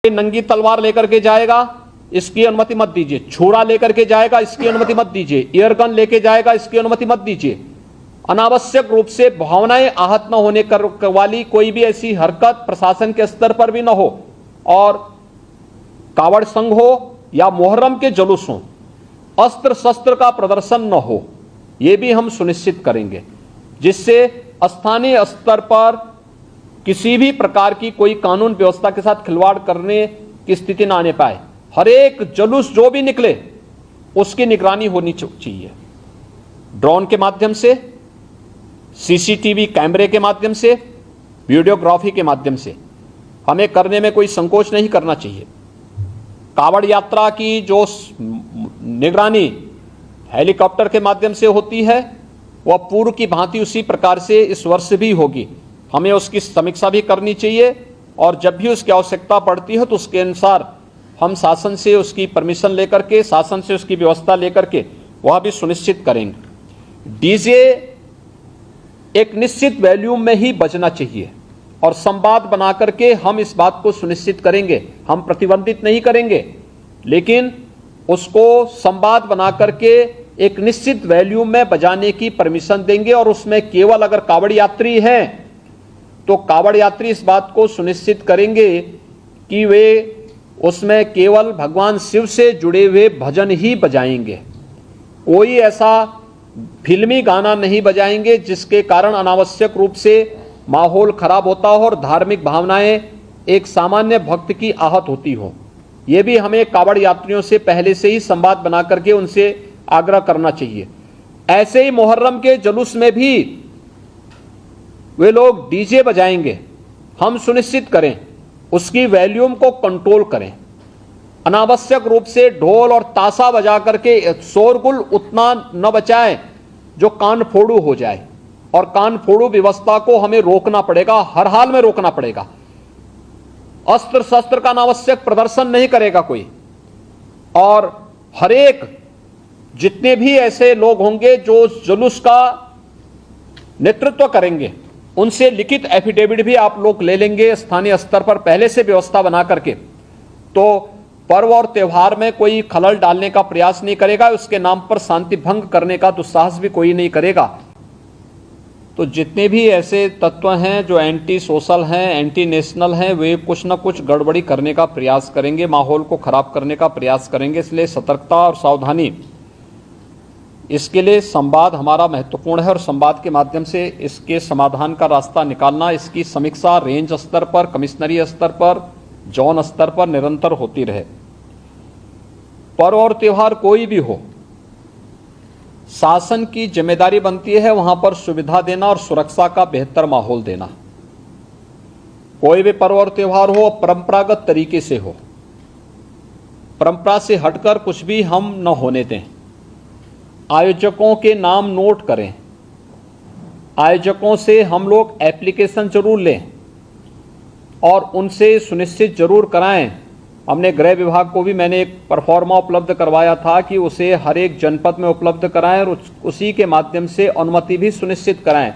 नंगी तलवार लेकर के जाएगा, इसकी अनुमति मत दीजिए। छुरा लेकर के जाएगा, इसकी अनुमति मत दीजिए। एयरगन लेके जाएगा, इसकी अनुमति मत दीजिए। अनावश्यक रूप से भावनाएं आहत न होने वाली कोई भी ऐसी हरकत प्रशासन के स्तर पर भी न हो, और कावड़ संघ हो या मुहर्रम के जुलूस हो, अस्त्र शस्त्र का प्रदर्शन न हो, यह भी हम सुनिश्चित करेंगे, जिससे स्थानीय स्तर पर किसी भी प्रकार की कोई कानून व्यवस्था के साथ खिलवाड़ करने की स्थिति ना आने पाए। हर एक जुलूस जो भी निकले उसकी निगरानी होनी चाहिए, ड्रोन के माध्यम से, सीसीटीवी कैमरे के माध्यम से, वीडियोग्राफी के माध्यम से हमें करने में कोई संकोच नहीं करना चाहिए। कावड़ यात्रा की जो निगरानी हेलीकॉप्टर के माध्यम से होती है वह पूर्व की भांति उसी प्रकार से इस वर्ष भी होगी। हमें उसकी समीक्षा भी करनी चाहिए, और जब भी उसकी आवश्यकता पड़ती है तो उसके अनुसार हम शासन से उसकी परमिशन लेकर के, शासन से उसकी व्यवस्था लेकर के वह भी सुनिश्चित करेंगे। डीजे एक निश्चित वॉल्यूम में ही बजना चाहिए, और संवाद बना करके हम इस बात को सुनिश्चित करेंगे। हम प्रतिबंधित नहीं करेंगे, लेकिन उसको संवाद बना करके एक निश्चित वॉल्यूम में बजाने की परमिशन देंगे, और उसमें केवल अगर कावड़ यात्री हैं तो कावड़ यात्री इस बात को सुनिश्चित करेंगे कि वे उसमें केवल भगवान शिव से जुड़े हुए भजन ही बजाएंगे। कोई ऐसा फिल्मी गाना नहीं बजाएंगे जिसके कारण अनावश्यक रूप से माहौल खराब होता हो और धार्मिक भावनाएं एक सामान्य भक्त की आहत होती हो। यह भी हमें कावड़ यात्रियों से पहले से ही संवाद बना करके उनसे आग्रह करना चाहिए। ऐसे ही मुहर्रम के जुलूस में भी वे लोग डीजे बजाएंगे, हम सुनिश्चित करें उसकी वॉल्यूम को कंट्रोल करें। अनावश्यक रूप से ढोल और ताशा बजा करके शोरगुल उतना न बचाएं जो कान फोड़ू हो जाए, और कान फोड़ू व्यवस्था को हमें रोकना पड़ेगा, हर हाल में रोकना पड़ेगा। अस्त्र शस्त्र का अनावश्यक प्रदर्शन नहीं करेगा कोई, और हर एक जितने भी ऐसे लोग होंगे जो जुलूस का नेतृत्व करेंगे उनसे लिखित एफिडेविट भी आप लोग ले लेंगे स्थानीय स्तर पर पहले से व्यवस्था बना करके। तो पर्व और त्योहार में कोई खलल डालने का प्रयास नहीं करेगा, उसके नाम पर शांति भंग करने का दुस्साहस भी कोई नहीं करेगा। तो जितने भी ऐसे तत्व हैं जो एंटी सोशल हैं, एंटी नेशनल हैं, वे कुछ न कुछ गड़बड़ी करने का प्रयास करेंगे, माहौल को खराब करने का प्रयास करेंगे। इसलिए सतर्कता और सावधानी, इसके लिए संवाद हमारा महत्वपूर्ण है, और संवाद के माध्यम से इसके समाधान का रास्ता निकालना, इसकी समीक्षा रेंज स्तर पर, कमिश्नरी स्तर पर, जोन स्तर पर निरंतर होती रहे। पर्व और त्योहार कोई भी हो, शासन की जिम्मेदारी बनती है वहां पर सुविधा देना और सुरक्षा का बेहतर माहौल देना। कोई भी पर्व और त्योहार हो परंपरागत तरीके से हो, परंपरा से हटकर कुछ भी हम न होने दें। आयोजकों के नाम नोट करें, आयोजकों से हम लोग एप्लीकेशन जरूर लें और उनसे सुनिश्चित जरूर कराएं। हमने गृह विभाग को भी मैंने एक परफॉर्मा उपलब्ध करवाया था कि उसे हर एक जनपद में उपलब्ध कराएं, और उसी के माध्यम से अनुमति भी सुनिश्चित कराएं।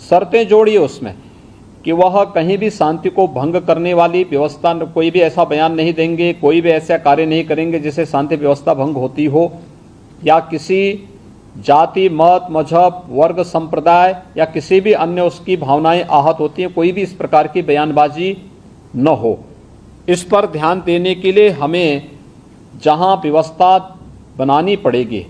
शर्तें जोड़िए उसमें कि वह कहीं भी शांति को भंग करने वाली व्यवस्था, कोई भी ऐसा बयान नहीं देंगे, कोई भी ऐसा कार्य नहीं करेंगे जिससे शांति व्यवस्था भंग होती हो, या किसी जाति, मत, मजहब, वर्ग, संप्रदाय या किसी भी अन्य उसकी भावनाएं आहत होती हैं, कोई भी इस प्रकार की बयानबाजी न हो। इस पर ध्यान देने के लिए हमें जहां व्यवस्था बनानी पड़ेगी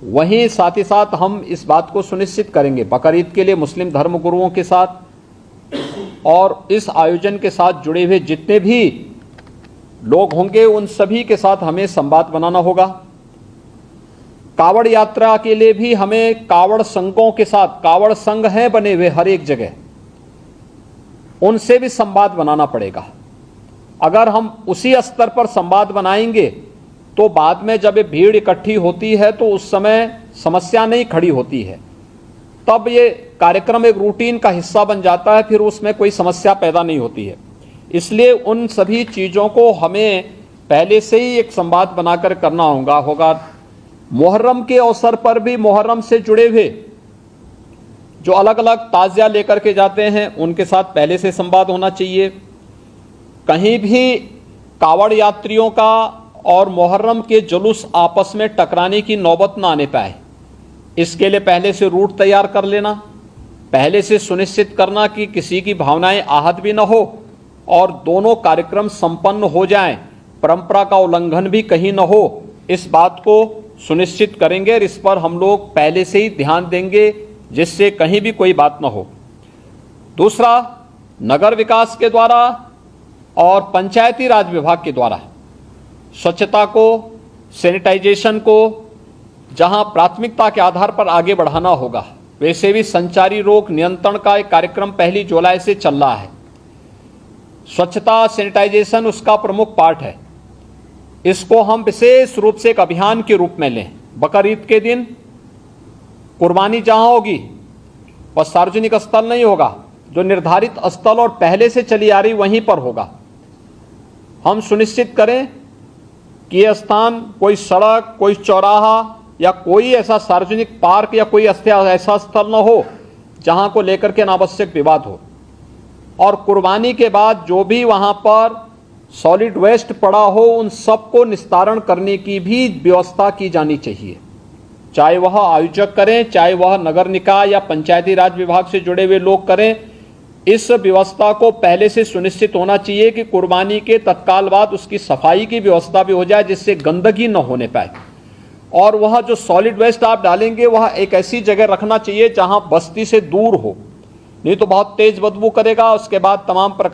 वहीं साथ ही साथ हम इस बात को सुनिश्चित करेंगे बकरीद के लिए मुस्लिम धर्मगुरुओं के साथ और इस आयोजन के साथ जुड़े हुए जितने भी लोग होंगे उन सभी के साथ हमें संवाद बनाना होगा। कावड़ यात्रा के लिए भी हमें कावड़ संघों के साथ, कावड़ संघ हैं बने हुए हर एक जगह, उनसे भी संवाद बनाना पड़ेगा। अगर हम उसी स्तर पर संवाद बनाएंगे तो बाद में जब ये भीड़ इकट्ठी होती है तो उस समय समस्या नहीं खड़ी होती है, तब ये कार्यक्रम एक रूटीन का हिस्सा बन जाता है, फिर उसमें कोई समस्या पैदा नहीं होती है। इसलिए उन सभी चीज़ों को हमें पहले से ही एक संवाद बनाकर करना होगा। मुहर्रम के अवसर पर भी मुहर्रम से जुड़े हुए जो अलग अलग ताज़िया लेकर के जाते हैं उनके साथ पहले से संवाद होना चाहिए। कहीं भी कावड़ यात्रियों का और मुहर्रम के जुलूस आपस में टकराने की नौबत ना आने पाए, इसके लिए पहले से रूट तैयार कर लेना, पहले से सुनिश्चित करना कि किसी की भावनाएं आहत भी न हो और दोनों कार्यक्रम संपन्न हो जाएं, परंपरा का उल्लंघन भी कहीं न हो, इस बात को सुनिश्चित करेंगे और इस पर हम लोग पहले से ही ध्यान देंगे जिससे कहीं भी कोई बात न हो। दूसरा, नगर विकास के द्वारा और पंचायती राज विभाग के द्वारा स्वच्छता को, सैनिटाइजेशन को जहां प्राथमिकता के आधार पर आगे बढ़ाना होगा, वैसे भी संचारी रोग नियंत्रण का एक कार्यक्रम 1 जुलाई से चल रहा है। स्वच्छता, सैनिटाइजेशन उसका प्रमुख पार्ट है। इसको हम विशेष रूप से एक अभियान के रूप में लें। बकर ईद के दिन कुर्बानी जहां होगी वह सार्वजनिक स्थल नहीं होगा, जो निर्धारित स्थल और पहले से चली आ रही वहीं पर होगा। हम सुनिश्चित करें कि यह स्थान कोई सड़क, कोई चौराहा या कोई ऐसा सार्वजनिक पार्क या कोई ऐसा स्थल न हो जहां को लेकर के अनावश्यक विवाद हो। और कुर्बानी के बाद जो भी वहां पर सॉलिड वेस्ट पड़ा हो, उन सबको निस्तारण करने की भी व्यवस्था की जानी चाहिए, चाहे वह आयोजक करें, चाहे वह नगर निकाय या पंचायती राज विभाग से जुड़े हुए लोग करें। इस व्यवस्था को पहले से सुनिश्चित होना चाहिए कि कुर्बानी के तत्काल बाद उसकी सफाई की व्यवस्था भी हो जाए, जिससे गंदगी न होने पाए। और वह जो सॉलिड वेस्ट आप डालेंगे वह एक ऐसी जगह रखना चाहिए जहां बस्ती से दूर हो, नहीं तो बहुत तेज बदबू करेगा। उसके बाद तमाम प्रकार